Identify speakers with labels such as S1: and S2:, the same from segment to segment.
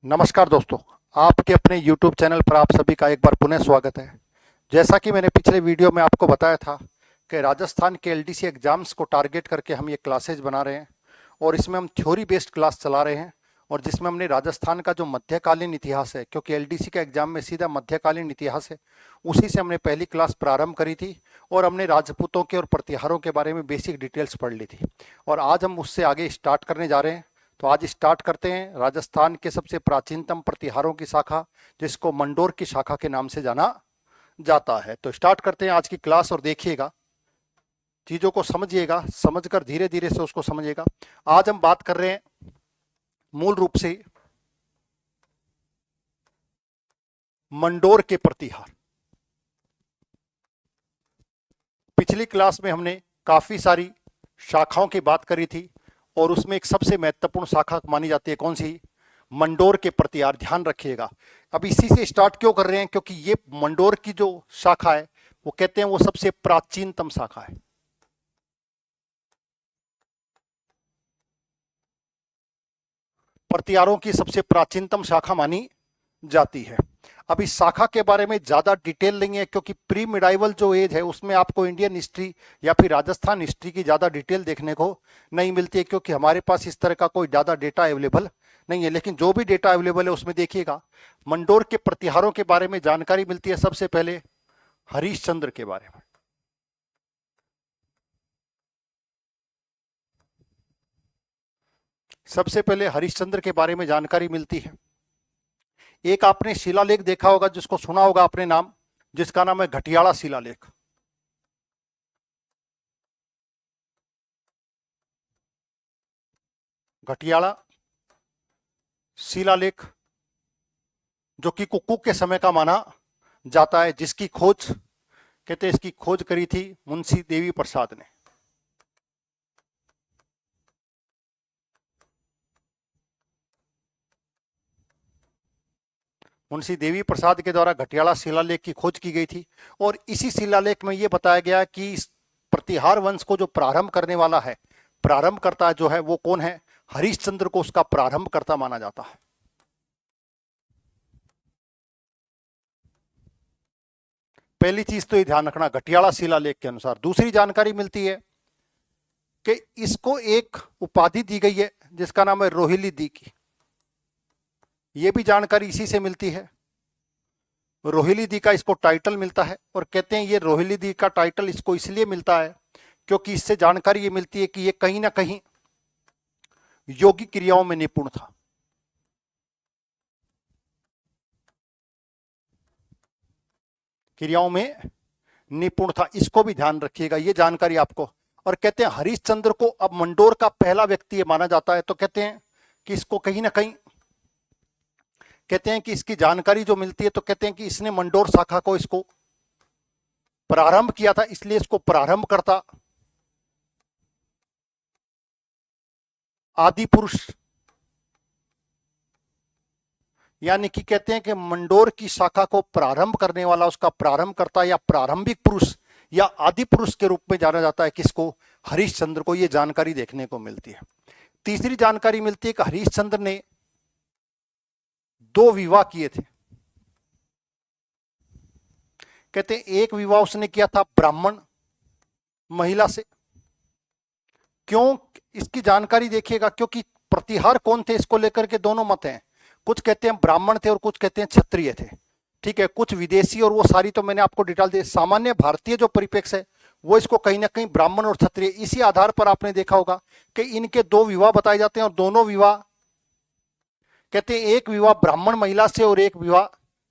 S1: नमस्कार दोस्तों। आपके अपने YouTube चैनल पर आप सभी का एक बार पुनः स्वागत है। जैसा कि मैंने पिछले वीडियो में आपको बताया था कि राजस्थान के एलडीसी एग्जाम्स को टारगेट करके हम ये क्लासेज बना रहे हैं और इसमें हम थ्योरी बेस्ड क्लास चला रहे हैं और जिसमें हमने राजस्थान का जो मध्यकालीन इतिहास है, क्योंकि एलडीसी का एग्जाम में सीधा मध्यकालीन इतिहास है, उसी से हमने पहली क्लास प्रारंभ करी थी और हमने राजपूतों के और प्रतिहारों के बारे में बेसिक डिटेल्स पढ़ ली थी और आज हम उससे आगे स्टार्ट करने जा रहे हैं। तो आज स्टार्ट करते हैं राजस्थान के सबसे प्राचीनतम प्रतिहारों की शाखा, जिसको मंडोर की शाखा के नाम से जाना जाता है। तो स्टार्ट करते हैं आज की क्लास और देखिएगा, चीजों को समझिएगा, समझकर धीरे धीरे से उसको समझिएगा। आज हम बात कर रहे हैं मूल रूप से मंडोर के प्रतिहार। पिछली क्लास में हमने काफी सारी शाखाओं की बात करी थी और उसमें एक सबसे महत्वपूर्ण शाखा मानी जाती है, कौन सी? मंडोर के प्रतिहार। ध्यान रखिएगा, अब इसी से स्टार्ट क्यों कर रहे हैं, क्योंकि ये मंडोर की जो शाखा है वो कहते हैं वो सबसे प्राचीनतम शाखा है। प्रतिहारों की सबसे प्राचीनतम शाखा मानी जाती है। अब इस शाखा के बारे में ज्यादा डिटेल नहीं है, क्योंकि प्री मिडाइवल जो एज है उसमें आपको इंडियन हिस्ट्री या फिर राजस्थान हिस्ट्री की ज्यादा डिटेल देखने को नहीं मिलती है, क्योंकि हमारे पास इस तरह का कोई ज्यादा डेटा अवेलेबल नहीं है। लेकिन जो भी डेटा अवेलेबल है उसमें देखिएगा, मंडोर के प्रतिहारों के बारे में जानकारी मिलती है सबसे पहले हरिश्चंद्र के बारे में। सबसे पहले हरिश्चंद्र के बारे में जानकारी मिलती है। एक आपने शिलालेख देखा होगा, जिसको सुना होगा आपने नाम, जिसका नाम है घटियाला शिलालेख। घटियाला शिलालेख जो कि कुक्कुट के समय का माना जाता है, जिसकी खोज कहते हैं इसकी खोज करी थी मुंशी देवी प्रसाद ने। मुंशी देवी प्रसाद के द्वारा घटियाला शिलालेख की खोज की गई थी और इसी शिलालेख में यह बताया गया कि इस प्रतिहार वंश को जो प्रारंभ करने वाला है, प्रारंभकर्ता जो है वो कौन है? हरिश्चंद्र को उसका प्रारंभकर्ता माना जाता है। पहली चीज तो ये ध्यान रखना घटियाला शिलालेख के अनुसार। दूसरी जानकारी मिलती है कि इसको एक उपाधि दी गई है जिसका नाम है रोहिली दी की। ये भी जानकारी इसी से मिलती है। रोहिली दी का इसको टाइटल मिलता है और कहते हैं ये रोहिली दी का टाइटल इसको इसलिए मिलता है क्योंकि इससे जानकारी ये मिलती है कि ये कहीं ना कहीं योगिक क्रियाओं में निपुण था। क्रियाओं में निपुण था, इसको भी ध्यान रखिएगा, ये जानकारी आपको। और कहते हैं हरिश्चंद्र को अब मंडोर का पहला व्यक्ति माना जाता है, तो कहते हैं कि इसको कहीं ना कहीं कहते हैं कि इसकी जानकारी जो मिलती है तो कहते हैं कि इसने मंडोर शाखा को इसको प्रारंभ किया था, इसलिए इसको प्रारंभ करता आदि पुरुष, यानी कि कहते हैं कि मंडोर की शाखा को प्रारंभ करने वाला, उसका प्रारंभ करता या प्रारंभिक पुरुष या आदि पुरुष के रूप में जाना जाता है किसको? हरिश्चंद्र को। यह जानकारी देखने को मिलती है। तीसरी जानकारी मिलती है कि हरिश्चंद्र ने 2 विवाह किए थे। कहते हैं एक विवाह उसने किया था ब्राह्मण महिला से। क्यों? इसकी जानकारी देखिएगा, क्योंकि प्रतिहार कौन थे इसको लेकर के दोनों मत हैं। कुछ कहते हैं ब्राह्मण थे और कुछ कहते हैं क्षत्रिय थे, ठीक है, कुछ विदेशी, और वो सारी तो मैंने आपको डिटेल दी। सामान्य भारतीय जो परिप्रेक्ष्य है वो इसको कहीं ना कहीं ब्राह्मण और क्षत्रिय, इसी आधार पर आपने देखा होगा कि इनके 2 विवाह बताए जाते हैं और दोनों विवाह कहते हैं एक विवाह ब्राह्मण महिला से और एक विवाह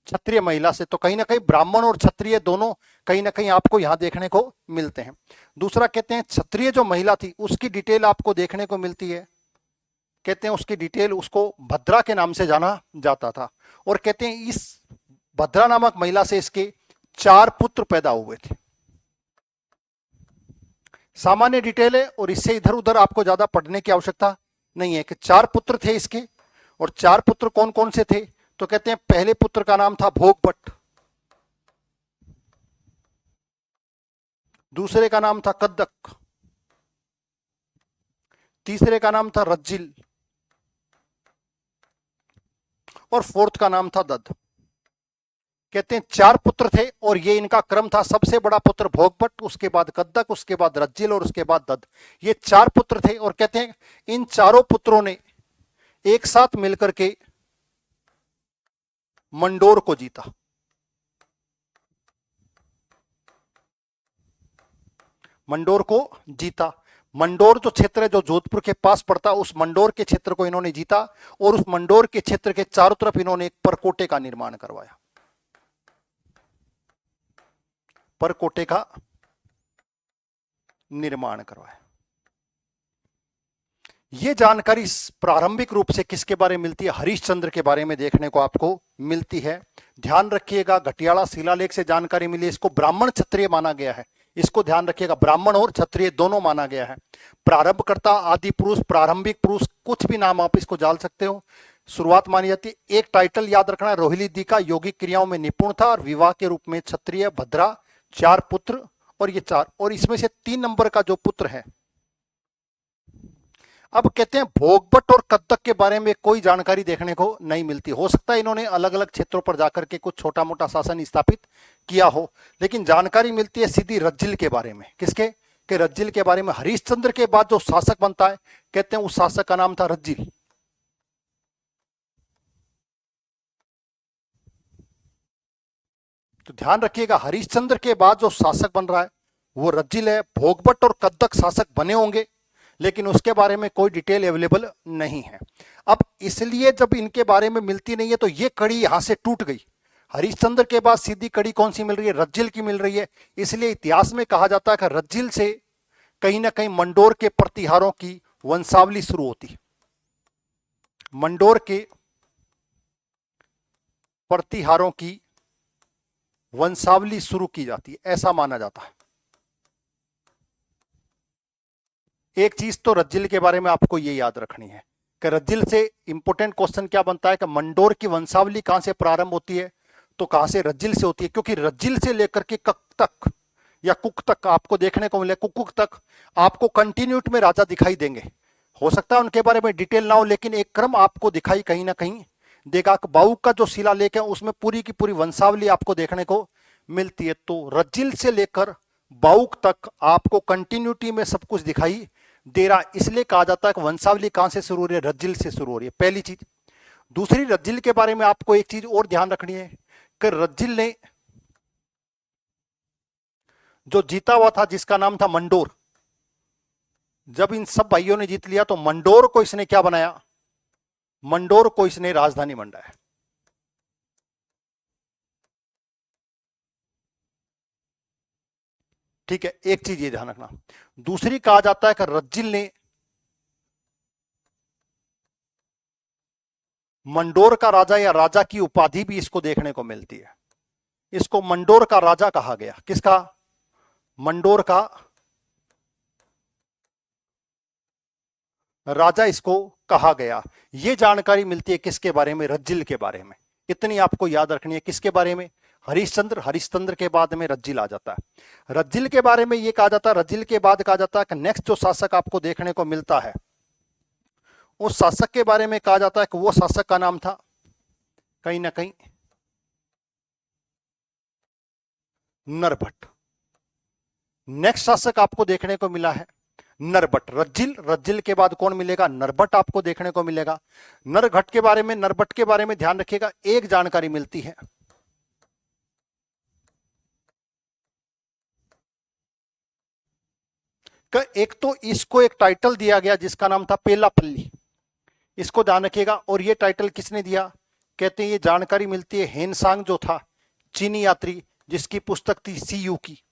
S1: क्षत्रिय महिला से। तो कहीं ना कहीं ब्राह्मण और क्षत्रिय दोनों कहीं ना कहीं आपको यहां देखने को मिलते हैं। दूसरा कहते हैं क्षत्रिय जो महिला थी उसकी डिटेल आपको देखने को मिलती है। कहते हैं उसकी डिटेल, उसको भद्रा के नाम से जाना जाता था और कहते हैं इस भद्रा नामक महिला से इसके 4 पुत्र पैदा हुए थे। सामान्य डिटेल है और इससे इधर उधर आपको ज्यादा पढ़ने की आवश्यकता नहीं है कि 4 पुत्र थे इसके। और 4 पुत्र कौन कौन से थे? तो कहते हैं पहले पुत्र का नाम था भोगभट्ट, दूसरे का नाम था कद्दक, तीसरे का नाम था रज्जिल और फोर्थ का नाम था दद। कहते हैं 4 पुत्र थे और ये इनका क्रम था, सबसे बड़ा पुत्र भोगभट, उसके बाद कद्दक, उसके बाद रज्जिल और उसके बाद दद। ये 4 पुत्र थे और कहते हैं इन चारों पुत्रों ने एक साथ मिलकर के मंडोर को जीता। मंडोर को जीता। मंडोर जो क्षेत्र है जो जोधपुर के पास पड़ता, उस मंडोर के क्षेत्र को इन्होंने जीता और उस मंडोर के क्षेत्र के चारों तरफ इन्होंने एक परकोटे का निर्माण करवाया। परकोटे का निर्माण करवाया। यह जानकारी प्रारंभिक रूप से किसके बारे में मिलती है? हरिश्चंद्र के बारे में देखने को आपको मिलती है। ध्यान रखिएगा, घटियाला शिलालेख से जानकारी मिली, इसको ब्राह्मण क्षत्रिय माना गया है। इसको ध्यान रखिएगा, ब्राह्मण और क्षत्रिय दोनों माना गया है। प्रारंभकर्ता, आदि पुरुष, प्रारंभिक पुरुष, कुछ भी नाम आप इसको डाल सकते हो, शुरुआत मानी जाती है। एक टाइटल याद रखना है, रोहिली दी का यौगिक क्रियाओं में निपुण था और विवाह के रूप में क्षत्रिय, भद्रा, 4 पुत्र और ये 4, और इसमें से 3 नंबर का जो पुत्र है। अब कहते हैं भोगभट और कद्दक के बारे में कोई जानकारी देखने को नहीं मिलती। हो सकता है इन्होंने अलग अलग क्षेत्रों पर जाकर के कुछ छोटा मोटा शासन स्थापित किया हो, लेकिन जानकारी मिलती है सीधी रज्जिल के बारे में। किसके? के रज्जिल के बारे में। हरिश्चंद्र के बाद जो शासक बनता है, कहते हैं उस शासक का नाम था रज्जिल। तो ध्यान रखिएगा, हरिश्चंद्र के बाद जो शासक बन रहा है वो रज्जिल है। भोगभट और कद्दक शासक बने होंगे, लेकिन उसके बारे में कोई डिटेल अवेलेबल नहीं है। अब इसलिए जब इनके बारे में मिलती नहीं है तो ये कड़ी यहां से टूट गई। हरिश्चंद्र के बाद सीधी कड़ी कौन सी मिल रही है? रज्जिल की मिल रही है। इसलिए इतिहास में कहा जाता है कि रज्जिल से कहीं ना कहीं मंडोर के प्रतिहारों की वंशावली शुरू होती। मंडोर के प्रतिहारों की वंशावली शुरू की जाती है, ऐसा माना जाता है। एक चीज तो रज्जिल के बारे में आपको ये याद रखनी है कि रज्जिल से इंपॉर्टेंट क्वेश्चन क्या बनता है कि मंडोर की वंशावली कहां से प्रारंभ होती है? तो कहां से? रज्जिल से होती है, क्योंकि रज्जिल से लेकर के कक तक या कुक तक आपको देखने को मिले, कुक तक आपको कंटिन्यूटी में राजा दिखाई देंगे। हो सकता है उनके बारे में डिटेल ना हो, लेकिन एक क्रम आपको दिखाई कहीं ना कहीं देगा। बाउक का जो शिलालेख है उसमें पूरी की पूरी वंशावली आपको देखने को मिलती है। तो रज्जिल से लेकर बाउक तक आपको कंटिन्यूटी में सब कुछ दिखाई दे रहा, इसलिए कहा जाता है कि वंशावली कहां से शुरू हो रही है? रज्जिल से शुरू हो रही है, पहली चीज। दूसरी, रज्जिल के बारे में आपको एक चीज और ध्यान रखनी है कि रज्जिल ने जो जीता हुआ था जिसका नाम था मंडोर, जब इन सब भाइयों ने जीत लिया तो मंडोर को इसने क्या बनाया? मंडोर को इसने राजधानी बनाया। ठीक है, एक चीज ये ध्यान रखना। दूसरी, कहा जाता है कि रज्जिल ने मंडोर का राजा या राजा की उपाधि भी इसको देखने को मिलती है। इसको मंडोर का राजा कहा गया। किसका? मंडोर का राजा इसको कहा गया। यह जानकारी मिलती है किसके बारे में? रज्जिल के बारे में। इतनी आपको याद रखनी है। किसके बारे में? हरिश्चंद्र। हरिश्चंद्र के बाद में रज्जिल आ जाता है। रज्जिल के बारे में यह कहा जाता है, रज्जिल के बाद कहा जाता है कि नेक्स्ट जो शासक आपको देखने को मिलता है, उस शासक के बारे में कहा जाता है कि वो शासक का नाम था कहीं ना कहीं नरभट्ट। नेक्स्ट शासक आपको देखने को मिला है नरभट्ट। रज्जिल के बाद कौन मिलेगा? नरभट्ट आपको देखने को मिलेगा। नरभट्ट के बारे में ध्यान रखिएगा, एक जानकारी मिलती है कि एक तो इसको एक टाइटल दिया गया जिसका नाम था पेलापल्ली, इसको ध्यान रखिएगा। और ये टाइटल किसने दिया? कहते हैं ये जानकारी मिलती है हेनसांग जो था चीनी यात्री, जिसकी पुस्तक थी सीयू की।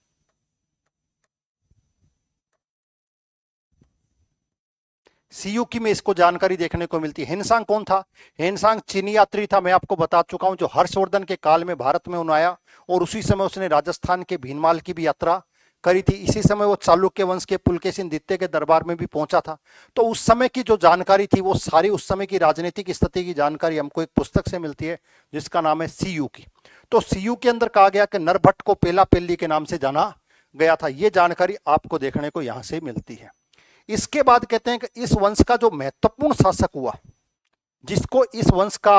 S1: सीयूकी में इसको जानकारी देखने को मिलती है। हेनसांग कौन था? हेनसांग चीनी यात्री था, मैं आपको बता चुका हूं, जो हर्षवर्धन के काल में भारत में आया और उसी समय उसने राजस्थान के भीनमाल की भी यात्रा करी थी। इसी समय वो चालुक्य वंश के पुलकेशिन द्वितीय के दरबार में भी पहुंचा था। तो उस समय की जो जानकारी थी वो सारी उस समय की राजनीतिक स्थिति की जानकारी हमको एक पुस्तक से मिलती है जिसका नाम है सीयू की। तो सीयू के अंदर कहा गया कि नरभट्ट को पेलापेल्ली के नाम से जाना गया था। ये जानकारी आपको देखने को यहां से मिलती है। इसके बाद कहते हैं कि इस वंश का जो महत्वपूर्ण शासक हुआ, जिसको इस वंश का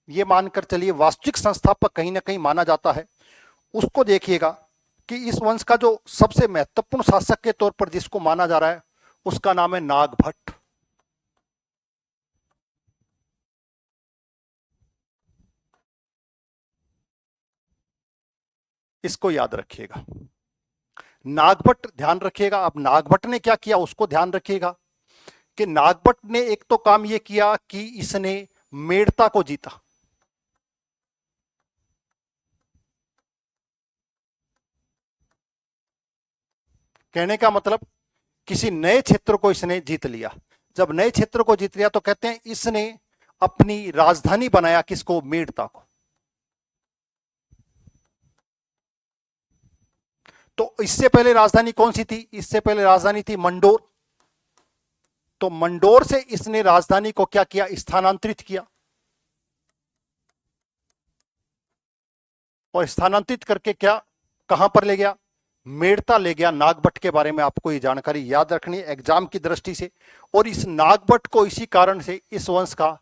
S1: ये मानकर चलिए वास्तविक संस्थापक कहीं ना कहीं माना जाता है, उसको देखिएगा कि इस वंश का जो सबसे महत्वपूर्ण शासक के तौर पर जिसको माना जा रहा है उसका नाम है नागभट्ट। इसको याद रखिएगा, नागभट्ट ध्यान रखिएगा। अब नागभट्ट ने क्या किया उसको ध्यान रखिएगा कि नागभट्ट ने एक तो काम यह किया कि इसने मेड़ता को जीता। कहने का मतलब किसी नए क्षेत्र को इसने जीत लिया। जब नए क्षेत्र को जीत लिया तो कहते हैं इसने अपनी राजधानी बनाया, किसको? मेड़ता को। तो इससे पहले राजधानी कौन सी थी? इससे पहले राजधानी थी मंडोर। तो मंडोर से इसने राजधानी को क्या किया? स्थानांतरित किया। और स्थानांतरित करके क्या कहां पर ले गया? मेड़ता ले गया। नागभट्ट के बारे में आपको ये जानकारी याद रखनी है एग्जाम की दृष्टि से। और इस नागभट्ट को इसी कारण से इस वंश का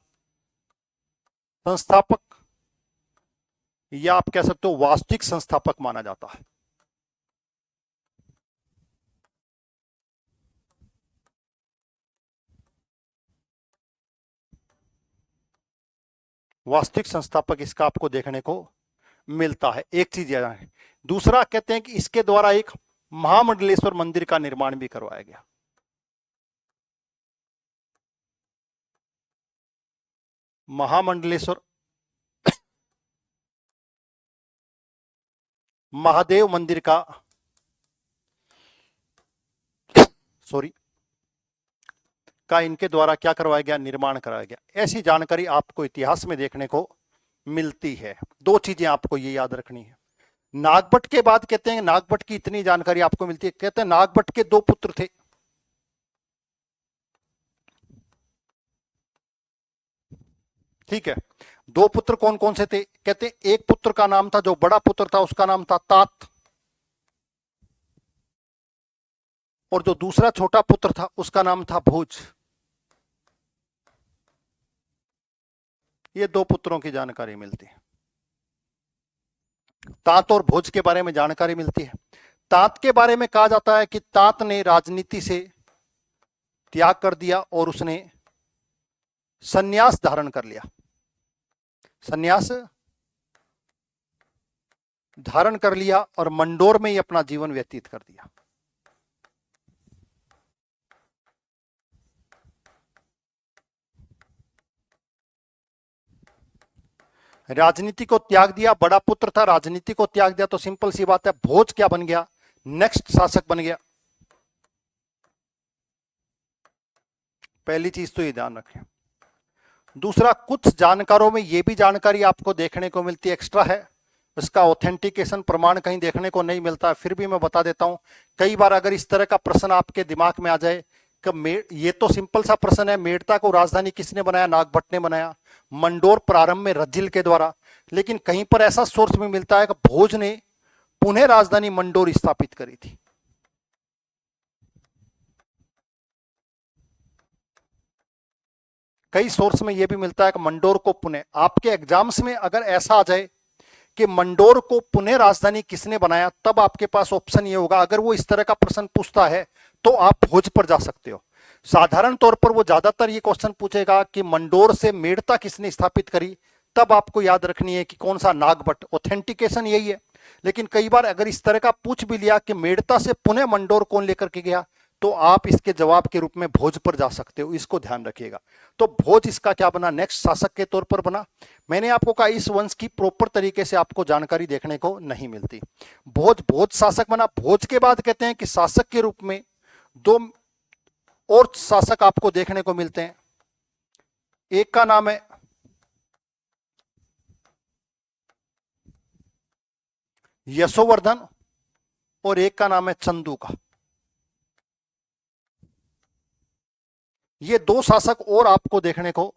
S1: संस्थापक या आप कह सकते हो वास्तविक संस्थापक माना जाता है। वास्तविक संस्थापक इसका आपको देखने को मिलता है। एक चीज याद है। दूसरा कहते हैं कि इसके द्वारा एक महामंडलेश्वर मंदिर का निर्माण भी करवाया गया। महामंडलेश्वर महादेव मंदिर का इनके द्वारा क्या करवाया गया? निर्माण कराया गया। ऐसी जानकारी आपको इतिहास में देखने को मिलती है। दो चीजें आपको ये याद रखनी है। नागभट्ट के बाद कहते हैं नागभट्ट की इतनी जानकारी आपको मिलती है, कहते हैं नागभट्ट के दो पुत्र थे। ठीक है, दो पुत्र कौन कौन से थे? कहते हैं एक पुत्र का नाम था, जो बड़ा पुत्र था उसका नाम था तात, और जो दूसरा छोटा पुत्र था उसका नाम था भोज। ये दो पुत्रों की जानकारी मिलती है। तात और भोज के बारे में जानकारी मिलती है। तात के बारे में कहा जाता है कि तात ने राजनीति से त्याग कर दिया और उसने सन्यास धारण कर लिया। सन्यास धारण कर लिया और मंडोर में ही अपना जीवन व्यतीत कर दिया। राजनीति को त्याग दिया, बड़ा पुत्र था, राजनीति को त्याग दिया, तो सिंपल सी बात है भोज क्या बन गया? नेक्स्ट शासक बन गया। पहली चीज तो ये ध्यान रखें। दूसरा, कुछ जानकारों में ये भी जानकारी आपको देखने को मिलती है, एक्स्ट्रा है, इसका ऑथेंटिकेशन प्रमाण कहीं देखने को नहीं मिलता है, फिर भी मैं बता देता हूं। कई बार अगर इस तरह का प्रश्न आपके दिमाग में आ जाए कि ये तो सिंपल सा प्रश्न है, मेड़ता को राजधानी किसने बनाया? नागभट्ट ने बनाया। मंडोर प्रारंभ में रज्जिल के द्वारा, लेकिन कहीं पर ऐसा सोर्स में मिलता है कि भोज ने पुनः राजधानी मंडोर स्थापित करी थी। कई सोर्स में यह भी मिलता है कि मंडोर को पुनः, आपके एग्जाम्स में अगर ऐसा आ जाए कि मंडोर को पुनः राजधानी किसने बनाया, तब आपके पास ऑप्शन ये होगा, अगर वो इस तरह का प्रश्न पूछता है तो आप भोज पर जा सकते हो। साधारण तौर पर वो ज्यादातर ये क्वेश्चन पूछेगा कि मंडोर से मेड़ता किसने स्थापित करी, तब आपको याद रखनी है कि कौन सा? नागभट्ट। ऑथेंटिकेशन यही है। लेकिन कई बार अगर इस तरह का पूछ भी लिया कि मेड़ता से पुनः मंडोर कौन लेकर के गया, तो आप इसके जवाब के रूप में भोज पर जा सकते हो। इसको ध्यान रखिएगा। तो भोज इसका क्या बना? नेक्स्ट शासक के तौर पर बना। मैंने आपको कहा इस वंश की प्रॉपर तरीके से आपको जानकारी देखने को नहीं मिलती। भोज शासक बना। भोज के बाद कहते हैं कि शासक के रूप में दो और शासक आपको देखने को मिलते हैं। एक का नाम है यशोवर्धन और एक का नाम है चंदू का। ये दो शासक और आपको देखने को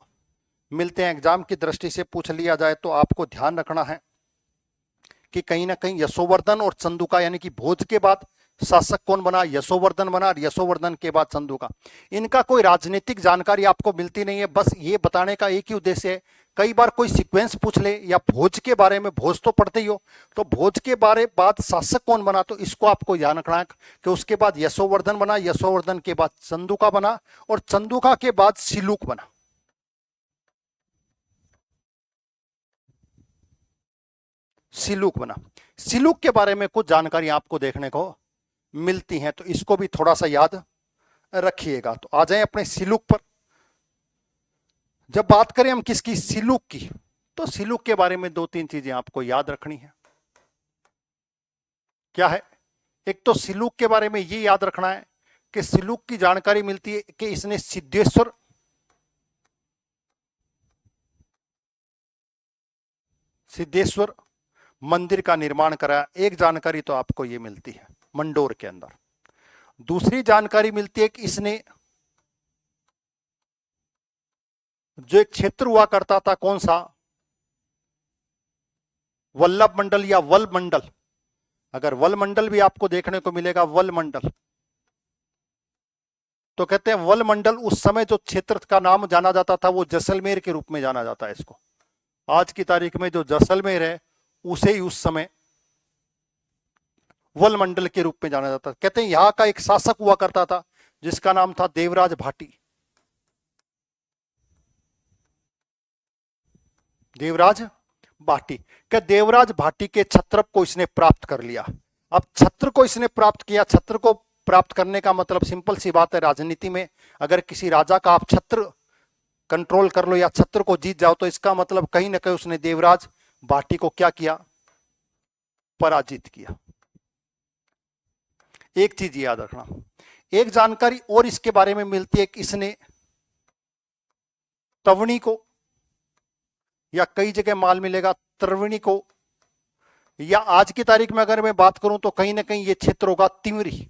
S1: मिलते हैं। एग्जाम की दृष्टि से पूछ लिया जाए तो आपको ध्यान रखना है कि कहीं ना कहीं यशोवर्धन और चंदू का, यानी कि भोज के बाद शासक कौन बना? यशोवर्धन बना, और यशोवर्धन के बाद चंदू का। इनका कोई राजनीतिक जानकारी आपको मिलती नहीं है। बस ये बताने का एक ही उद्देश्य है कई बार कोई सीक्वेंस पूछ ले, या भोज के बारे में, भोज तो पढ़ते ही हो, तो भोज के बारे बाद शासक कौन बना, तो इसको आपको ध्यान रखना है कि उसके बाद यशोवर्धन बना, यशोवर्धन के बाद चंदुका बना, और चंदुका के बाद सिलुक बना। सिलुक बना। सिलुक के बारे में कुछ जानकारी आपको देखने को मिलती है, तो इसको भी थोड़ा सा याद रखिएगा। तो आ जाए अपने सिलुक पर। जब बात करें हम किसकी, सिलुक की, तो सिलुक के बारे में 2-3 चीजें आपको याद रखनी है। क्या है? एक तो सिलुक के बारे में ये याद रखना है कि सिलुक की जानकारी मिलती है कि इसने सिद्धेश्वर मंदिर का निर्माण कराया। एक जानकारी तो आपको ये मिलती है मंडोर के अंदर। दूसरी जानकारी मिलती है कि इसने जो एक क्षेत्र हुआ करता था, कौन सा, वल्लभ मंडल या वल मंडल, अगर वल मंडल भी आपको देखने को मिलेगा, वल मंडल, तो कहते हैं वल मंडल उस समय जो क्षेत्र का नाम जाना जाता था वो जैसलमेर के रूप में जाना जाता है इसको। आज की तारीख में जो जैसलमेर है उसे ही उस समय वल मंडल के रूप में जाना जाता। कहते हैं यहां का एक शासक हुआ करता था जिसका नाम था देवराज भाटी। देवराज भाटी। क्या देवराज भाटी के छत्र को इसने प्राप्त कर लिया। अब छत्र को इसने प्राप्त किया। छत्र को प्राप्त करने का मतलब सिंपल सी बात है, राजनीति में अगर किसी राजा का आप छत्र कंट्रोल कर लो या छत्र को जीत जाओ, तो इसका मतलब कहीं ना कहीं उसने देवराज भाटी को क्या किया, पराजित किया। एक चीज याद रखना। एक जानकारी और इसके बारे में मिलती है कि इसने तवनी को, या कई जगह माल मिलेगा त्रिवेणी को, या आज की तारीख में अगर मैं बात करूं तो कहीं ना कहीं ये क्षेत्र होगा तिवरी।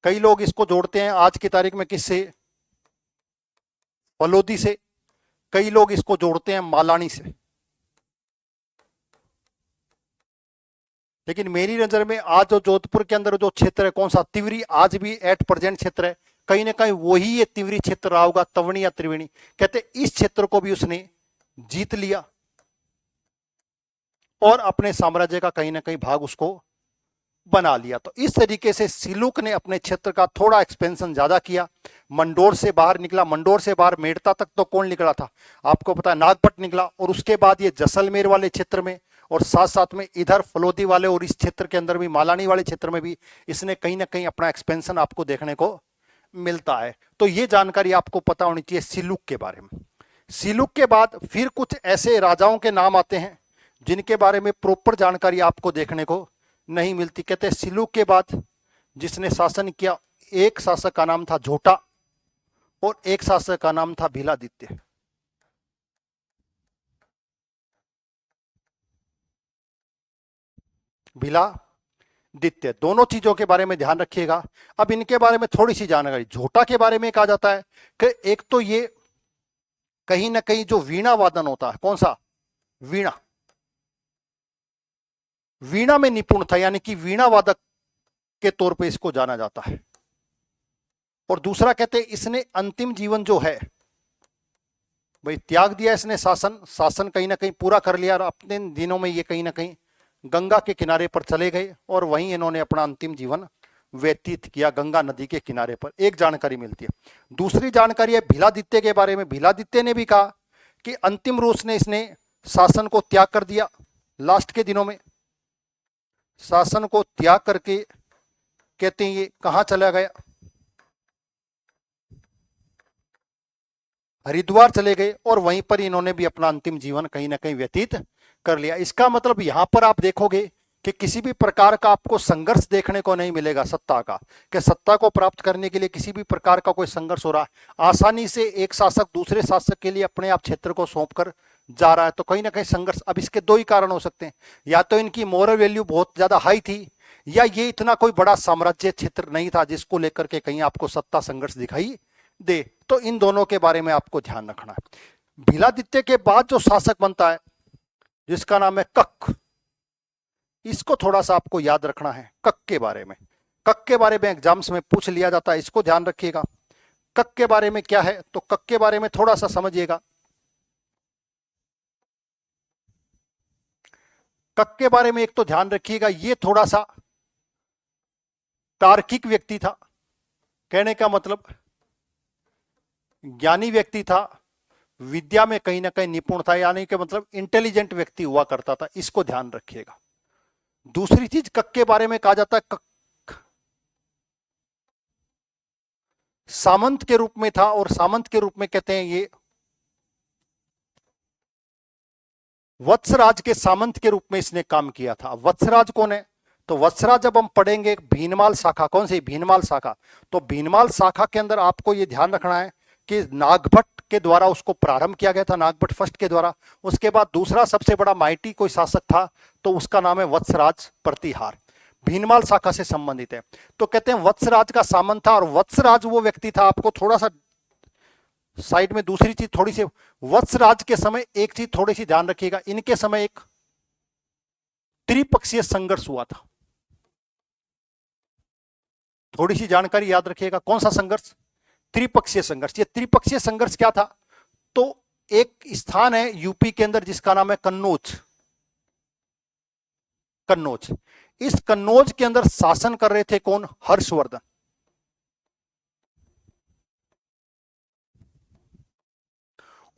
S1: कई लोग इसको जोड़ते हैं आज की तारीख में किससे, फलोदी से। कई लोग इसको जोड़ते हैं मालानी से। लेकिन मेरी नजर में आज जो जोधपुर के अंदर जो क्षेत्र है, कौन सा, तिवरी, आज भी एट प्रेजेंट क्षेत्र है, कहीं ना कहीं वही ये तिवरी क्षेत्र रहा होगा, तवनी या त्रिवेणी। कहते इस क्षेत्र को भी उसने जीत लिया और अपने साम्राज्य का कहीं ना कहीं भाग उसको बना लिया। तो इस तरीके से सिलुक ने अपने क्षेत्र का थोड़ा एक्सपेंशन ज्यादा किया। मंडोर से बाहर निकला। मंडोर से बाहर मेड़ता तक तो कौन निकला था, आपको पता है, नागपट निकला। और उसके बाद ये जैसलमेर वाले क्षेत्र में, और साथ साथ में इधर फलोदी वाले और इस क्षेत्र के अंदर भी मालानी वाले क्षेत्र में भी इसने कहीं ना कहीं अपना एक्सपेंशन आपको देखने को मिलता है। तो ये जानकारी आपको पता होनी चाहिए सिलुक के बारे में। सिलुक के बाद फिर कुछ ऐसे राजाओं के नाम आते हैं जिनके बारे में प्रॉपर जानकारी आपको देखने को नहीं मिलती। कहते हैं सिलुक के बाद जिसने शासन किया, एक शासक का नाम था झोटा और एक शासक का नाम था भीलादित्य। भीलादित्य, दोनों चीजों के बारे में ध्यान रखिएगा। अब इनके बारे में थोड़ी सी जानकारी। झोटा के बारे में कहा जाता है कि एक तो ये कहीं ना कहीं जो वीणा वादन होता है, कौन सा, वीणा, वीणा में निपुण था, यानी कि वीणा वादक के तौर पे इसको जाना जाता है। और दूसरा कहते हैं इसने अंतिम जीवन जो है भाई त्याग दिया इसने, शासन कहीं ना कहीं पूरा कर लिया, और अपने दिनों में ये कहीं ना कहीं गंगा के किनारे पर चले गए और वहीं इन्होंने अपना अंतिम जीवन व्यतीत किया, गंगा नदी के किनारे पर। एक जानकारी मिलती है। दूसरी जानकारी है भीलादित्य के बारे में। भीलादित्य ने भी कहा कि अंतिम रूप ने इसने शासन को त्याग कर दिया। लास्ट के दिनों में शासन को त्याग करके कहते हैं ये कहां चला गया, हरिद्वार चले गए, और वहीं पर इन्होंने भी अपना अंतिम जीवन कहीं ना कहीं व्यतीत कर लिया। इसका मतलब यहां पर आप देखोगे कि किसी भी प्रकार का आपको संघर्ष देखने को नहीं मिलेगा सत्ता का, कि सत्ता को प्राप्त करने के लिए किसी भी प्रकार का कोई संघर्ष हो रहा है। आसानी से एक शासक दूसरे शासक के लिए अपने आप क्षेत्र को सौंपकर जा रहा है, तो कहीं ना कहीं संघर्ष। अब इसके दो ही कारण हो सकते हैं, या तो इनकी मोरल वैल्यू बहुत ज्यादा हाई थी, या ये इतना कोई बड़ा साम्राज्य क्षेत्र नहीं था जिसको लेकर के कहीं आपको सत्ता संघर्ष दिखाई दे। तो इन दोनों के बारे में आपको ध्यान रखना है। भीलादित्य के बाद जो शासक बनता है जिसका नाम है कक, इसको थोड़ा सा आपको याद रखना है। कक के बारे में, कक के बारे में एग्जाम्स में पूछ लिया जाता है, इसको ध्यान रखिएगा। कक के बारे में क्या है, तो कक के बारे में थोड़ा सा समझिएगा। कक के बारे में एक तो ध्यान रखिएगा, ये थोड़ा सा तार्किक व्यक्ति था, कहने का मतलब ज्ञानी व्यक्ति था, विद्या में कहीं ना कहीं निपुण था, यानी कि मतलब इंटेलिजेंट व्यक्ति हुआ करता था, इसको ध्यान रखिएगा। दूसरी चीज कक के बारे में कहा जाता है, कक सामंत के रूप में था, और सामंत के रूप में कहते हैं ये वत्सराज के सामंत के रूप में इसने काम किया था। वत्सराज कौन है, तो वत्सराज जब हम पढ़ेंगे भीनमाल शाखा, कौन सी भीनमाल शाखा, तो भीनमाल शाखा के अंदर आपको ये ध्यान रखना है कि नागभट्ट के द्वारा उसको प्रारंभ किया गया था, नागभट्ट फर्स्ट के द्वारा। उसके बाद दूसरा सबसे बड़ा माइटी कोई शासक था, तो उसका नाम है वत्सराज प्रतिहार, भीनमाल शाखा से संबंधित है। तो कहते हैं वत्सराज का सामंत था, और वत्सराज वो व्यक्ति था, आपको थोड़ा सा साइड में दूसरी चीज थोड़ी सी, वत्सराज के समय एक चीज थोड़ी सी ध्यान रखिएगा, इनके समय एक त्रिपक्षीय संघर्ष हुआ था, थोड़ी सी जानकारी याद रखिएगा। कौन सा संघर्ष, त्रिपक्षीय संघर्ष। ये त्रिपक्षीय संघर्ष क्या था, तो एक स्थान है यूपी के अंदर जिसका नाम है कन्नौज। कन्नौज, इस कन्नौज के अंदर शासन कर रहे थे कौन, हर्षवर्धन।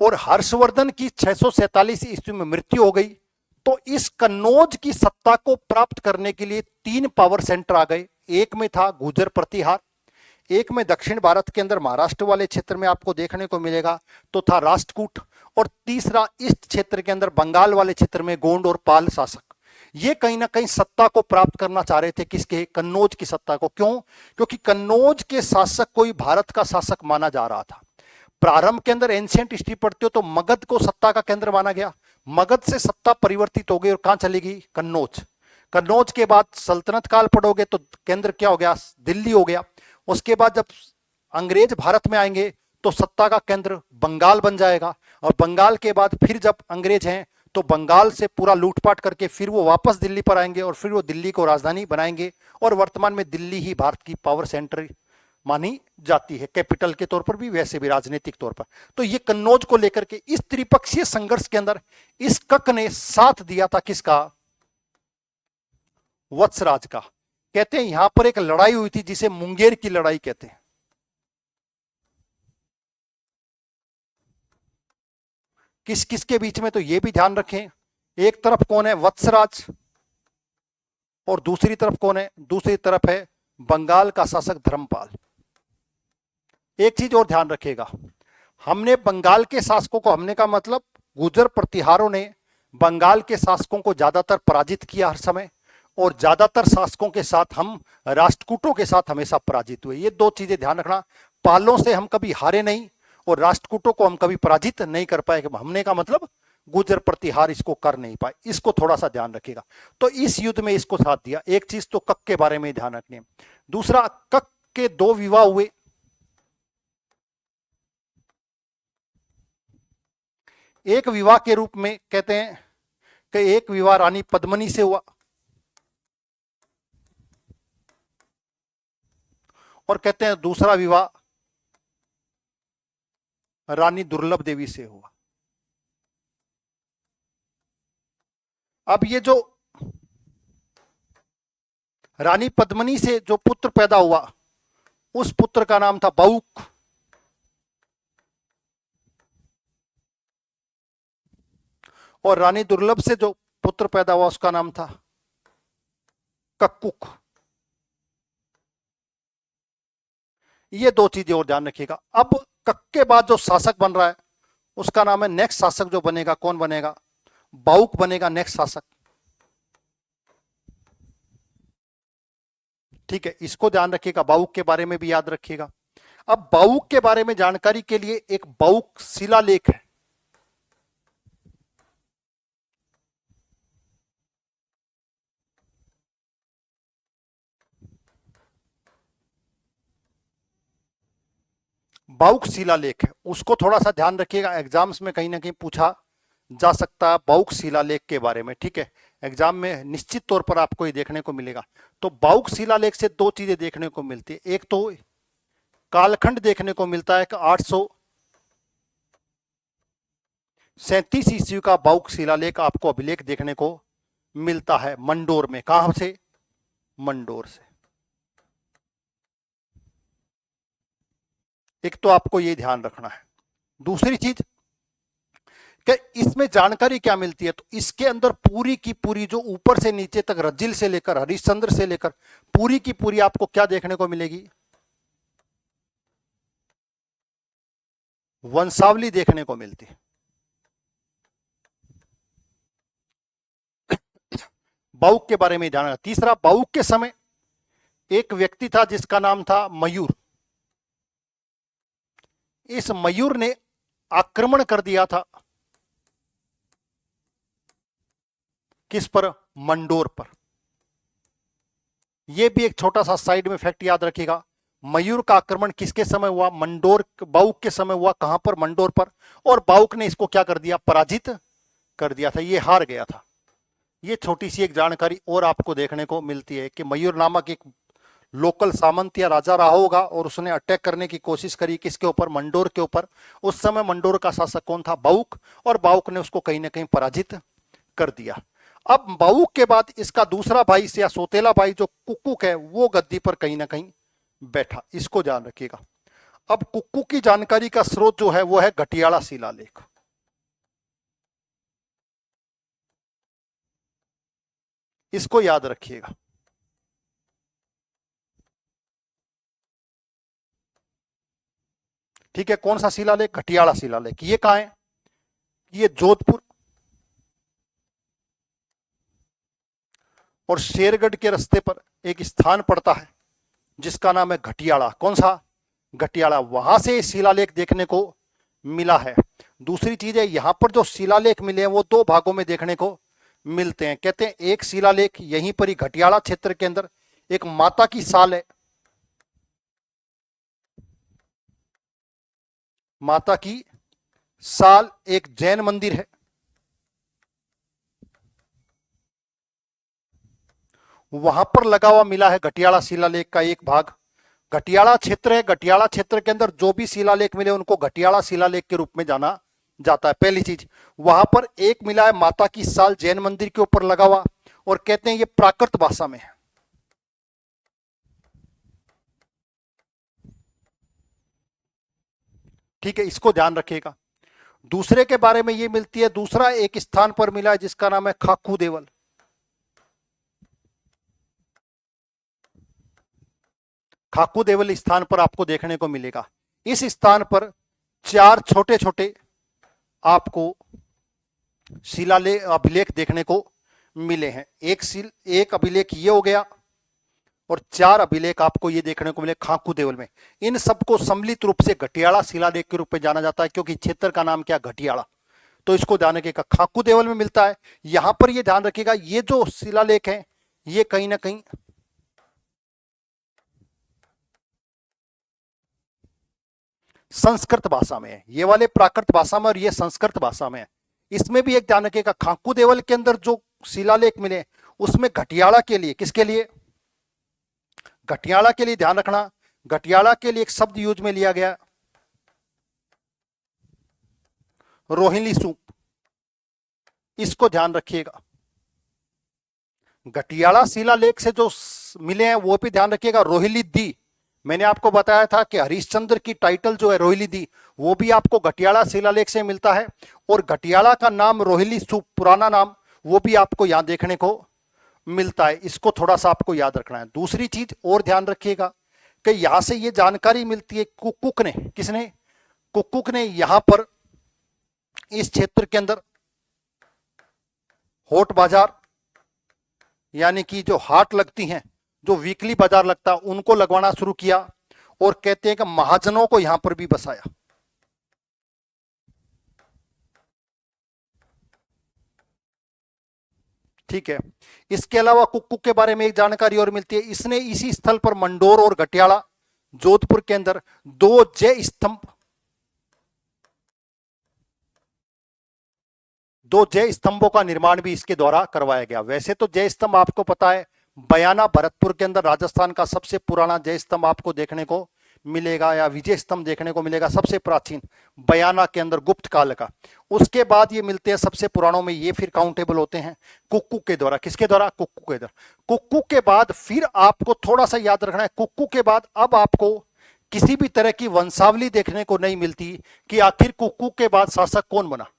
S1: और हर्षवर्धन की 647 ईस्वी में मृत्यु हो गई। तो इस कन्नौज की सत्ता को प्राप्त करने के लिए 3 पावर सेंटर आ गए। एक में था गुर्जर प्रतिहार, एक में दक्षिण भारत के अंदर महाराष्ट्र वाले क्षेत्र में आपको देखने को मिलेगा तो था राष्ट्रकूट, और तीसरा इस क्षेत्र के अंदर बंगाल वाले क्षेत्र में गोंड और पाल शासक। ये कहीं ना कहीं सत्ता को प्राप्त करना चाह रहे थे, किसके, कन्नौज की सत्ता को। क्यों, क्योंकि कन्नौज के शासक को ही भारत का शासक माना जा रहा था। प्रारंभ के अंदर एंशिएंट हिस्ट्री पढ़ते हो तो मगध को सत्ता का केंद्र माना गया, मगध से सत्ता परिवर्तित हो गई और कहां चली गई, कन्नौज। कन्नौज के बाद सल्तनत काल पढ़ोगे तो केंद्र क्या हो गया, दिल्ली हो गया। उसके बाद जब अंग्रेज भारत में आएंगे तो सत्ता का केंद्र बंगाल बन जाएगा, और बंगाल के बाद फिर जब अंग्रेज हैं तो बंगाल से पूरा लूटपाट करके फिर वो वापस दिल्ली पर आएंगे, और फिर वो दिल्ली को राजधानी बनाएंगे, और वर्तमान में दिल्ली ही भारत की पावर सेंटर मानी जाती है, कैपिटल के तौर पर भी, वैसे भी राजनीतिक तौर पर। तो ये कन्नौज को लेकर के इस त्रिपक्षीय संघर्ष के अंदर इस कक ने साथ दिया था, किसका, वत्सराज का। कहते हैं यहां पर एक लड़ाई हुई थी जिसे मुंगेर की लड़ाई कहते हैं। किस किस के बीच में, तो ये भी ध्यान रखें, एक तरफ कौन है, वत्सराज, और दूसरी तरफ कौन है, दूसरी तरफ है बंगाल का शासक धर्मपाल। एक चीज और ध्यान रखिएगा, हमने बंगाल के शासकों को, हमने का मतलब गुर्जर प्रतिहारों ने बंगाल के शासकों को ज्यादातर पराजित किया हर समय, और ज्यादातर शासकों के साथ हम राष्ट्रकूटों के साथ हमेशा पराजित हुए। ये 2 चीजें ध्यान रखना, पालों से हम कभी हारे नहीं, और राष्ट्रकूटों को हम कभी पराजित नहीं कर पाए। हमने का मतलब गुर्जर प्रतिहार इसको कर नहीं पाए, इसको थोड़ा सा ध्यान रखिएगा। तो इस युद्ध में इसको साथ दिया। एक चीज तो कक के बारे में ध्यान रखनी है। दूसरा, कक के 2 विवाह हुए। एक विवाह के रूप में कहते हैं कि एक विवाह रानी पद्मिनी से हुआ, और कहते हैं दूसरा विवाह रानी दुर्लभ देवी से हुआ। अब ये जो रानी पद्मिनी से जो पुत्र पैदा हुआ, उस पुत्र का नाम था बाउक, और रानी दुर्लभ से जो पुत्र पैदा हुआ उसका नाम था कक्कुक। ये 2 चीजें और ध्यान रखिएगा। अब कक के बाद जो शासक बन रहा है उसका नाम है, नेक्स्ट शासक जो बनेगा, कौन बनेगा, बाउक बनेगा नेक्स्ट शासक। ठीक है, इसको ध्यान रखिएगा, बाउक के बारे में भी याद रखिएगा। अब बाउक के बारे में जानकारी के लिए एक बाउक शिलालेख है। बाउक शिलालेख है, उसको थोड़ा सा ध्यान रखिएगा, एग्जाम्स में कहीं ना कहीं पूछा जा सकता है बाउक शिलालेख के बारे में। ठीक है, एग्जाम में निश्चित तौर पर आपको ये देखने को मिलेगा। तो बाउक शिलालेख से 2 चीजें देखने को मिलती है, एक तो कालखंड देखने को मिलता है कि 837 ईस्वी का बाउक शिलालेख आपको अभिलेख देखने को मिलता है मंडोर में। कहां से? मंडोर से। एक तो आपको ये ध्यान रखना है। दूसरी चीज कि इसमें जानकारी क्या मिलती है, तो इसके अंदर पूरी की पूरी जो ऊपर से नीचे तक रज्जिल से लेकर हरिश्चंद्र से लेकर पूरी की पूरी आपको क्या देखने को मिलेगी? वंशावली देखने को मिलती है। बाउक के बारे में जाना। तीसरा, बाउक के समय एक व्यक्ति था जिसका नाम था मयूर। इस मयूर ने आक्रमण कर दिया था किस पर? मंडोर पर। यह भी एक छोटा सा साइड में फैक्ट याद रखिएगा। मयूर का आक्रमण किसके समय हुआ? मंडोर, बाउक के समय हुआ। कहां पर? मंडोर पर। और बाउक ने इसको क्या कर दिया? पराजित कर दिया था, ये हार गया था। ये छोटी सी एक जानकारी और आपको देखने को मिलती है कि मयूर नामक एक लोकल सामंत या राजा रहा होगा और उसने अटैक करने की कोशिश करी किसके ऊपर? मंडोर के ऊपर। उस समय मंडोर का शासक कौन था? बाउक। और बाउक ने उसको कहीं ना कहीं पराजित कर दिया। अब बाउक के बाद इसका दूसरा भाई या सौतेला भाई जो कुक्कुक है वो गद्दी पर कहीं ना कहीं बैठा। इसको ध्यान रखिएगा। अब कुक्कुक की जानकारी का स्रोत जो है वो है घटियाला शिलालेख। इसको याद रखिएगा। ठीक है, कौन सा शिलालेख? घटियाला शिलालेख। ये कहां है? ये जोधपुर और शेरगढ़ के रास्ते पर एक स्थान पड़ता है जिसका नाम है घटियाला। कौन सा? घटियाला। वहां से शिलालेख देखने को मिला है। दूसरी चीज है, यहां पर जो शिलालेख मिले हैं वो दो भागों में देखने को मिलते हैं। कहते हैं एक शिलालेख यहीं पर ही घटियाला क्षेत्र के अंदर एक माता की साल है, माता की साल एक जैन मंदिर है, वहां पर लगा हुआ मिला है घटियाला शिलालेख का एक भाग। घटियाला क्षेत्र है, घटियाला क्षेत्र के अंदर जो भी शिलालेख मिले उनको घटियाला शिलालेख के रूप में जाना जाता है। पहली चीज, वहां पर एक मिला है माता की साल जैन मंदिर के ऊपर लगा हुआ, और कहते हैं ये प्राकृत भाषा में है। ठीक है, इसको ध्यान रखिएगा। दूसरे के बारे में ये मिलती है, दूसरा एक स्थान पर मिला है जिसका नाम है खाकू देवल। खाकू देवल स्थान पर आपको देखने को मिलेगा। इस स्थान पर चार छोटे छोटे आपको शिलालेख अभिलेख देखने को मिले हैं। एक अभिलेख ये हो गया और चार अभिलेख आपको ये देखने को मिले खाकू देवल में। इन सबको सम्मिलित रूप से घटियाला शिलालेख के रूप में जाना जाता है, क्योंकि क्षेत्र का नाम क्या? घटियाला। तो इसको ध्यान रखिएगा, खाकू देवल में मिलता है। यहां पर ये ध्यान रखिएगा, ये जो शिलालेख है ये कहीं ना कहीं संस्कृत भाषा में है। ये वाले प्राकृत भाषा में और ये संस्कृत भाषा में है। इसमें भी एक ध्यान रखिएगा, खाकू देवल के अंदर जो शिलालेख मिले उसमें घटियाला के लिए, किसके लिए? घटियाला के लिए ध्यान रखना, घटियाला के लिए एक शब्द यूज में लिया गया, रोहिणी सूप। इसको ध्यान रखिएगा। घटियाला शिलालेख से जो मिले हैं वो भी ध्यान रखिएगा। रोहिली दी, मैंने आपको बताया था कि हरिश्चंद्र की टाइटल जो है रोहिली दी, वो भी आपको घटियाला शिलालेख से मिलता है। और घटियाला का नाम रोहिली सूप, पुराना नाम, वो भी आपको यहां देखने को मिलता है। इसको थोड़ा सा आपको याद रखना है। दूसरी चीज और ध्यान रखिएगा कि यहां से ये जानकारी मिलती है कुक्कुक ने, किसने? कुक्कुक ने यहां पर इस क्षेत्र के अंदर होट बाजार, यानी कि जो हाट लगती हैं, जो वीकली बाजार लगता है, उनको लगवाना शुरू किया। और कहते हैं कि महाजनों को यहां पर भी बसाया। ठीक है, इसके अलावा कुक्कुक के बारे में एक जानकारी और मिलती है, इसने इसी स्थल पर मंडोर और घटियाला जोधपुर के अंदर दो जय स्तंभों का निर्माण भी इसके द्वारा करवाया गया। वैसे तो जय स्तंभ आपको पता है, बयाना भरतपुर के अंदर राजस्थान का सबसे पुराना जय स्तंभ आपको देखने को मिलेगा या विजय स्तंभ देखने को मिलेगा सबसे प्राचीन बयाना के अंदर गुप्त काल का। उसके बाद ये मिलते हैं सबसे पुरानों में, ये फिर काउंटेबल होते हैं कुक्कू के द्वारा। किसके द्वारा? कुक्कू के द्वारा। कुक्कू के बाद फिर आपको थोड़ा सा याद रखना है, कुक्कू के बाद अब आपको किसी भी तरह की वंशावली देखने को नहीं मिलती कि आखिर कुक्कू के बाद शासक कौन बना।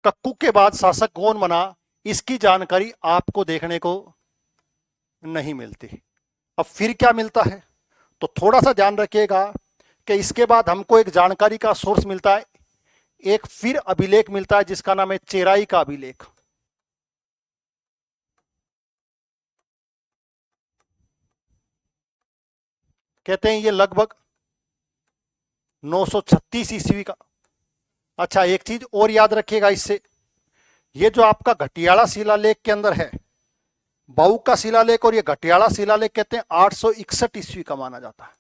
S1: कक्कू के बाद शासक कौन बना, इसकी जानकारी आपको देखने को नहीं मिलती। अब फिर क्या मिलता है, तो थोड़ा सा ध्यान रखिएगा कि इसके बाद हमको एक जानकारी का सोर्स मिलता है, एक फिर अभिलेख मिलता है जिसका नाम है चेराई का अभिलेख। कहते हैं ये लगभग 936 ईस्वी का। अच्छा, एक चीज और याद रखिएगा इससे, ये जो आपका घटियाला शिलालेख के अंदर है, बाऊ का शिलालेख और ये घटियाला शिलालेख कहते हैं 861 ईस्वी का माना जाता है।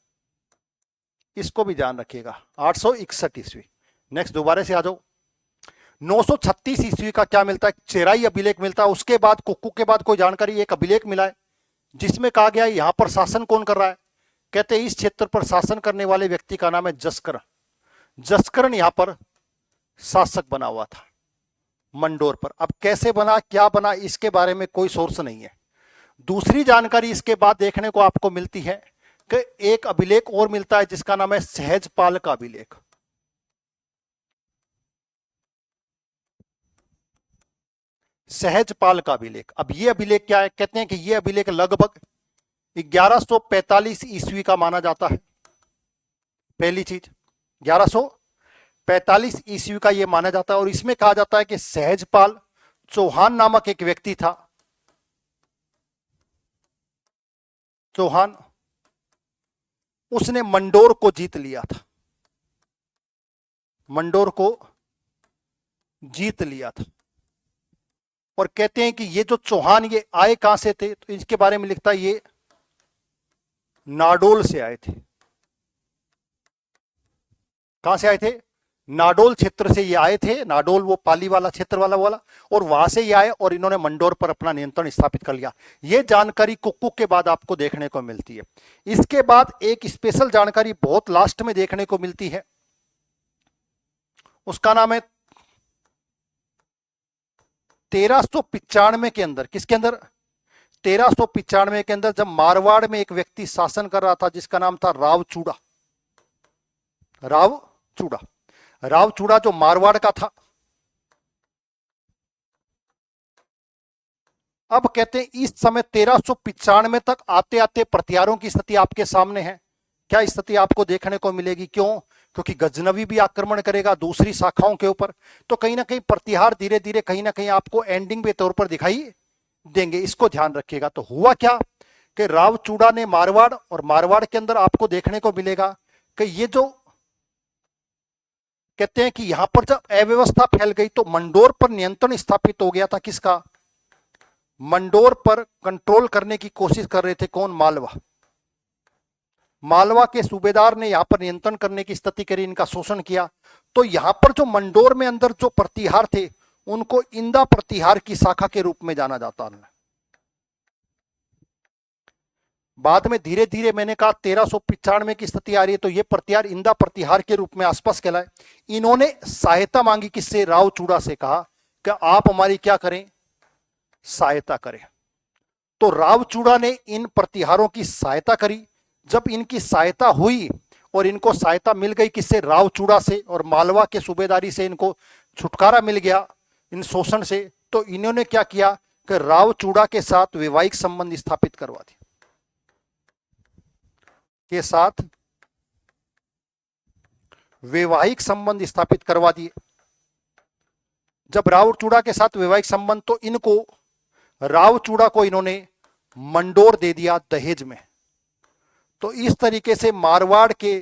S1: इसको भी ध्यान रखिएगा, 861 ईस्वी। नेक्स्ट दोबारा से आ जाओ। 936 ईस्वी का क्या मिलता है? चेराई अभिलेख मिलता है। उसके बाद कुक्कू के बाद कोई जानकारी, एक अभिलेख मिला है जिसमें कहा गया है यहां पर शासन कौन कर रहा है। कहते हैं इस क्षेत्र पर शासन करने वाले व्यक्ति का नाम है जस्करण। जस्करण यहां पर शासक बना हुआ था मंडोर पर। अब कैसे बना, क्या बना, इसके बारे में कोई सोर्स नहीं है। दूसरी जानकारी इसके बाद देखने को आपको मिलती है कि एक अभिलेख और मिलता है जिसका नाम है सहजपाल का अभिलेख। सहजपाल का अभिलेख। अब ये अभिलेख क्या है? कहते हैं कि ये अभिलेख लगभग 1145 ईस्वी का माना जाता है। पहली चीज 1145 ईस्वी का यह माना जाता है और इसमें कहा जाता है कि सहजपाल चौहान नामक एक व्यक्ति था। चौहान, उसने मंडोर को जीत लिया था। मंडोर को जीत लिया था और कहते हैं कि ये जो चौहान ये आए कहां से थे, तो इसके बारे में लिखता है ये नाडोल से आए थे। कहां से आए थे? नाडोल क्षेत्र से ये आए थे। नाडोल वो पाली वाला क्षेत्र वाला और वहां से ये आए और इन्होंने मंडोर पर अपना नियंत्रण स्थापित कर लिया। ये जानकारी कुक्कू के बाद आपको देखने को मिलती है। इसके बाद एक स्पेशल जानकारी बहुत लास्ट में देखने को मिलती है, उसका नाम है 1395 के अंदर। किसके अंदर? 1395 के अंदर, जब मारवाड़ में एक व्यक्ति शासन कर रहा था जिसका नाम था रावचूड़ा। रावचूड़ा, रावचूड़ा जो मारवाड़ का था। अब कहते हैं इस समय 1395 तक आते आते प्रतिहारों की स्थिति आपके सामने है। क्या स्थिति आपको देखने को मिलेगी? क्यों? क्योंकि गजनवी भी आक्रमण करेगा दूसरी शाखाओं के ऊपर, तो कहीं ना कहीं प्रतिहार धीरे धीरे कहीं ना कहीं आपको एंडिंग के तौर पर दिखाई देंगे। इसको ध्यान रखिएगा। तो हुआ क्या कि रावचूड़ा ने मारवाड़, और मारवाड़ के अंदर आपको देखने को मिलेगा कि ये जो कहते हैं कि यहां पर जब अव्यवस्था फैल गई तो मंडोर पर नियंत्रण स्थापित हो गया था। किसका? मंडोर पर कंट्रोल करने की कोशिश कर रहे थे कौन? मालवा। मालवा के सूबेदार ने यहां पर नियंत्रण करने की स्थिति करी, इनका शोषण किया। तो यहां पर जो मंडोर में अंदर जो प्रतिहार थे उनको इंदा प्रतिहार की शाखा के रूप में जाना जाता है। बाद में धीरे धीरे मैंने कहा 1395 की स्थिति आ रही है तो ये प्रतिहार इंदा प्रतिहार के रूप में आसपास कहलाए। इन्होंने सहायता मांगी किससे? रावचूड़ा से। कहा कि आप हमारी क्या करें? सहायता करें। तो रावचूड़ा ने इन प्रतिहारों की सहायता करी। जब इनकी सहायता हुई और इनको सहायता मिल गई किससे? रावचूड़ा से, और मालवा के सूबेदारी से इनको छुटकारा मिल गया इन शोषण से, तो इन्होंने क्या किया कि रावचूड़ा के साथ वैवाहिक संबंध स्थापित करवा दिए। के साथ वैवाहिक संबंध स्थापित करवा दिए। जब रावचूड़ा के साथ वैवाहिक संबंध, तो इनको रावचूड़ा को इन्होंने मंडोर दे दिया दहेज में। तो इस तरीके से मारवाड़ के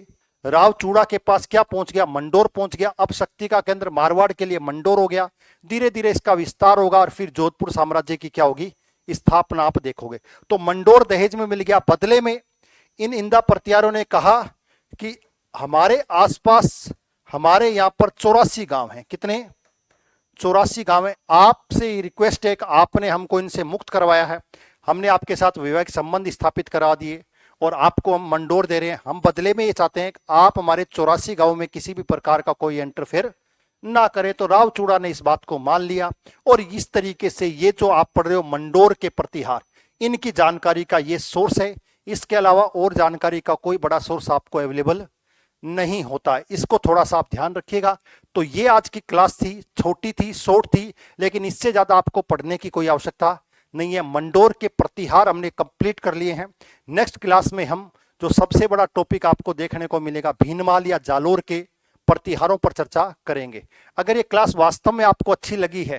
S1: रावचूड़ा के पास क्या पहुंच गया? मंडोर पहुंच गया। अब शक्ति का केंद्र मारवाड़ के लिए मंडोर हो गया। धीरे धीरे इसका विस्तार होगा और फिर जोधपुर साम्राज्य की क्या होगी? स्थापना आप देखोगे। तो मंडोर दहेज में मिल गया। बदले में इन इंदा प्रतिहारों ने कहा कि हमारे आसपास, हमारे यहां पर 84 गांव हैं। कितने? 84 गांव है। आपसे रिक्वेस्ट है कि आपने हमको इनसे मुक्त करवाया है, हमने आपके साथ वैवाहिक संबंध स्थापित करा दिए और आपको हम मंडोर दे रहे हैं। हम बदले में ये चाहते हैं कि आप हमारे 84 गांव में किसी भी प्रकार का कोई इंटरफेयर ना करे। तो राव चूड़ा ने इस बात को मान लिया और इस तरीके से ये जो आप पढ़ रहे हो मंडोर के प्रतिहार, इनकी जानकारी का ये सोर्स है। इसके अलावा और जानकारी का कोई बड़ा सोर्स आपको अवेलेबल नहीं होता है, इसको थोड़ा सा आप ध्यान रखिएगा। तो ये आज की क्लास थी, छोटी थी, शॉर्ट थी, लेकिन इससे ज्यादा आपको पढ़ने की कोई आवश्यकता नहीं है। मंडोर के प्रतिहार हमने कंप्लीट कर लिए हैं। नेक्स्ट क्लास में हम जो सबसे बड़ा टॉपिक आपको देखने को मिलेगा, भीनमाल या जालोर के प्रतिहारों पर चर्चा करेंगे। अगर ये क्लास वास्तव में आपको अच्छी लगी है,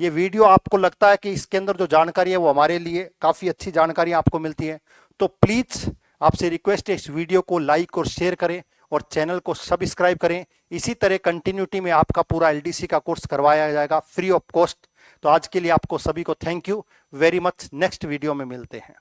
S1: ये वीडियो आपको लगता है कि इसके अंदर जो जानकारी है वो हमारे लिए काफी अच्छी जानकारी आपको मिलती है, तो प्लीज आपसे रिक्वेस्ट है इस वीडियो को लाइक और शेयर करें और चैनल को सब्सक्राइब करें। इसी तरह कंटिन्यूटी में आपका पूरा एलडीसी का कोर्स करवाया जाएगा फ्री ऑफ कॉस्ट। तो आज के लिए आपको सभी को thank you very much. Next video में मिलते हैं।